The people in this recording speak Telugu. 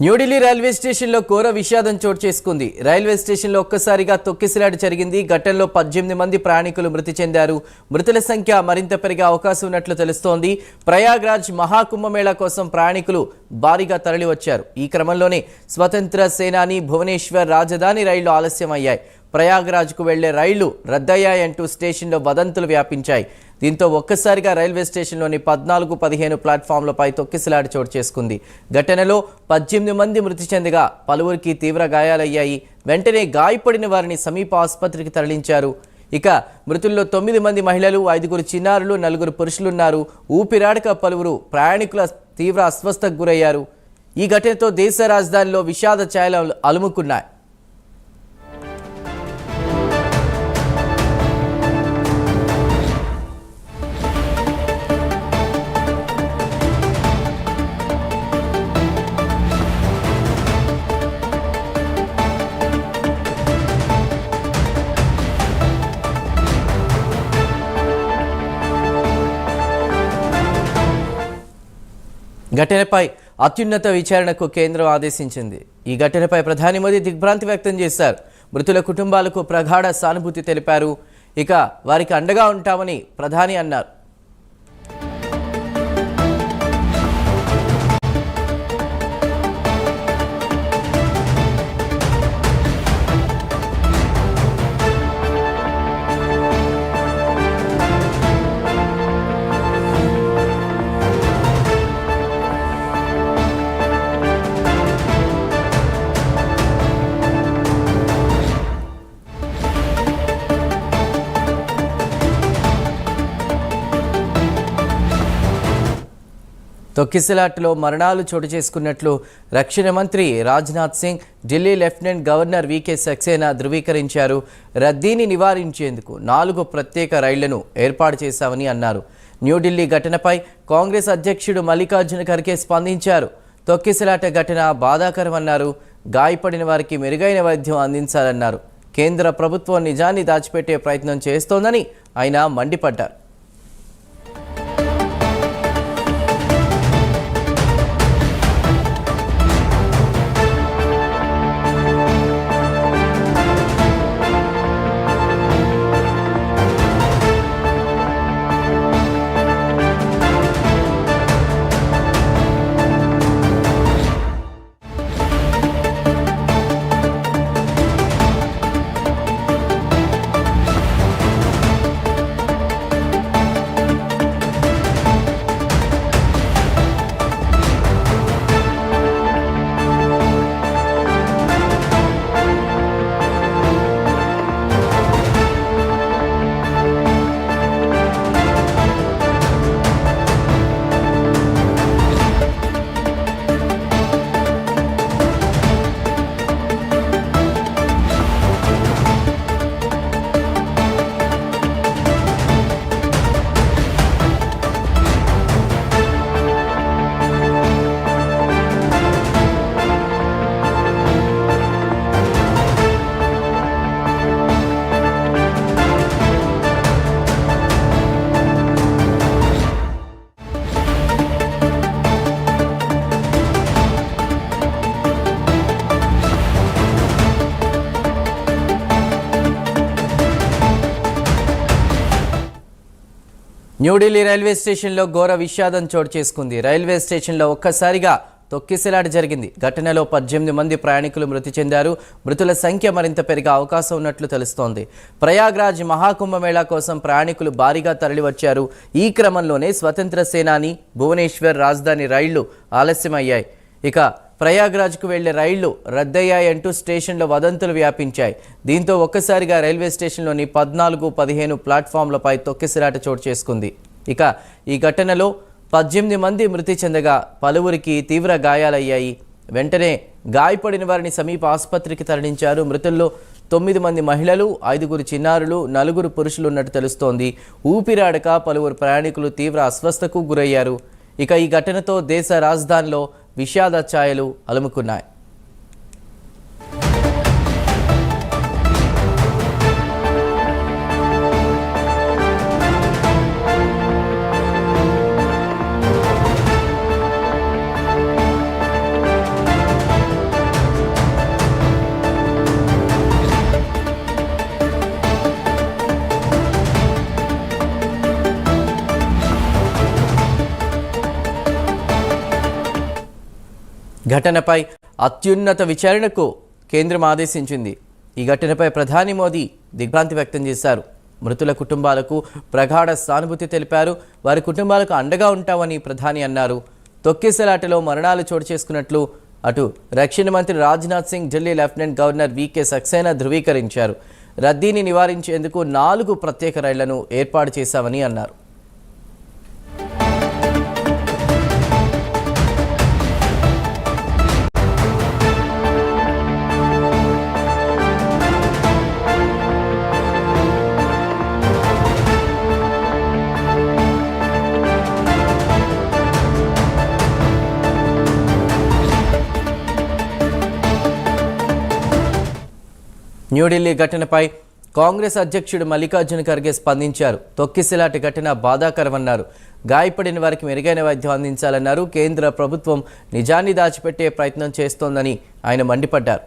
న్యూఢిల్లీ రైల్వే స్టేషన్లో ఘోర విషాదం చోటు చేసుకుంది. రైల్వే స్టేషన్లో ఒక్కసారిగా తొక్కిసలాట జరిగింది. ఘటనలో 18 మంది ప్రయాణికులు మృతి చెందారు. మృతుల సంఖ్య మరింత పెరిగే అవకాశం ఉన్నట్లు తెలుస్తోంది. ప్రయాగ్రాజ్ మహాకుంభమేళా కోసం ప్రయాణికులు భారీగా తరలివచ్చారు. ఈ క్రమంలోనే స్వతంత్ర సేనాని భువనేశ్వర్ రాజధాని రైళ్లు ఆలస్యమయ్యాయి. ప్రయాగ్రాజ్కు వెళ్లే రైళ్లు రద్దయ్యాయంటూ స్టేషన్లో వదంతులు వ్యాపించాయి. దీంతో ఒక్కసారిగా రైల్వే స్టేషన్లోని 14, 15 ప్లాట్ఫామ్లపై తొక్కిసలాట చోటు చేసుకుంది. ఘటనలో 18 మంది మృతి చెందగా పలువురికి తీవ్ర గాయాలయ్యాయి. వెంటనే గాయపడిన వారిని సమీప ఆసుపత్రికి తరలించారు. ఇక మృతుల్లో 9 మంది మహిళలు, 5 చిన్నారులు, 4 పురుషులున్నారు. ఊపిరాడక పలువురు ప్రయాణికుల తీవ్ర అస్వస్థతకు గురయ్యారు. ఈ ఘటనతో దేశ రాజధానిలో విషాద ఛాయలు అలుముకున్నాయి. ఘటనపై అత్యున్నత విచారణకు కేంద్రం ఆదేశించింది. ఈ ఘటనపై ప్రధాని మోదీ దిగ్భ్రాంతి వ్యక్తం చేశారు. మృతుల కుటుంబాలకు ప్రగాఢ సానుభూతి తెలిపారు. ఇక వారికి అండగా ఉంటామని ప్రధాని అన్నారు. తొక్కిసలాటలో మరణాలు చోటు చేసుకున్నట్లు రక్షణ మంత్రి Rajnath Singh, Delhi lieutenant governor VK Saxena ధృవీకరించారు. రద్దీని నివారించేందుకు 4 ప్రత్యేక రైళ్లను ఏర్పాటు చేశామని అన్నారు. న్యూఢిల్లీ ఘటనపై కాంగ్రెస్ అధ్యక్షుడు మల్లికార్జున ఖర్గే స్పందించారు. తొక్కిసలాట ఘటన బాధాకరమన్నారు. గాయపడిన వారికి మెరుగైన వైద్యం అందించాలన్నారు. కేంద్ర ప్రభుత్వం నిజాన్ని దాచిపెట్టే ప్రయత్నం చేస్తోందని ఆయన మండిపడ్డారు. న్యూఢిల్లీ రైల్వే స్టేషన్లో ఘోర విషాదం చోటు చేసుకుంది. రైల్వే స్టేషన్లో ఒక్కసారిగా తొక్కిసలాట జరిగింది. ఘటనలో 18 మంది ప్రయాణికులు మృతి చెందారు. మృతుల సంఖ్య మరింత పెరిగే అవకాశం ఉన్నట్లు తెలుస్తోంది. ప్రయాగ్రాజ్ మహాకుంభమేళా కోసం ప్రయాణికులు భారీగా తరలివచ్చారు. ఈ క్రమంలోనే స్వతంత్ర సేనాని భువనేశ్వర్ రాజధాని రైళ్లు ఆలస్యమయ్యాయి. ఇక ప్రయాగ్రాజ్కు వెళ్లే రైళ్లు రద్దయ్యాయంటూ స్టేషన్లో వదంతులు వ్యాపించాయి. దీంతో ఒక్కసారిగా రైల్వే స్టేషన్లోని 14, 15 ప్లాట్ఫామ్లపై తొక్కిసలాట చోటు చేసుకుంది. ఇక ఈ ఘటనలో 18 మంది మృతి చెందగా పలువురికి తీవ్ర గాయాలయ్యాయి. వెంటనే గాయపడిన వారిని సమీప ఆసుపత్రికి తరలించారు. మృతుల్లో 9 మంది మహిళలు, 5 చిన్నారులు, 4 పురుషులు ఉన్నట్టు తెలుస్తోంది. ఊపిరాడక పలువురు ప్రయాణికులు తీవ్ర అస్వస్థతకు గురయ్యారు. ఇక ఈ ఘటనతో దేశ రాజధానిలో విషాద ఛాయలు అలుముకున్నాయి. ఘటనపై అత్యున్నత విచారణకు కేంద్రం ఆదేశించింది. ఈ ఘటనపై ప్రధాని మోదీ దిగ్భ్రాంతి వ్యక్తం చేశారు. మృతుల కుటుంబాలకు ప్రగాఢ సానుభూతి తెలిపారు. వారి కుటుంబాలకు అండగా ఉంటామని ప్రధాని అన్నారు. తొక్కిసలాటలో మరణాలు చోటు చేసుకున్నట్లు అటు రక్షణ మంత్రి Rajnath Singh, Delhi lieutenant governor VK Saxena ధృవీకరించారు. రద్దీని నివారించేందుకు 4 ప్రత్యేక రైళ్లను ఏర్పాటు చేశామని అన్నారు. న్యూఢిల్లీ ఘటనపై కాంగ్రెస్ అధ్యక్షుడు మల్లికార్జున ఖర్గే స్పందించారు. తొక్కిసలాట ఘటన బాధాకరమన్నారు. గాయపడిన వారికి మెరుగైన వైద్యం అందించాలన్నారు. కేంద్ర ప్రభుత్వం నిజాన్ని దాచిపెట్టే ప్రయత్నం చేస్తోందని ఆయన మండిపడ్డారు.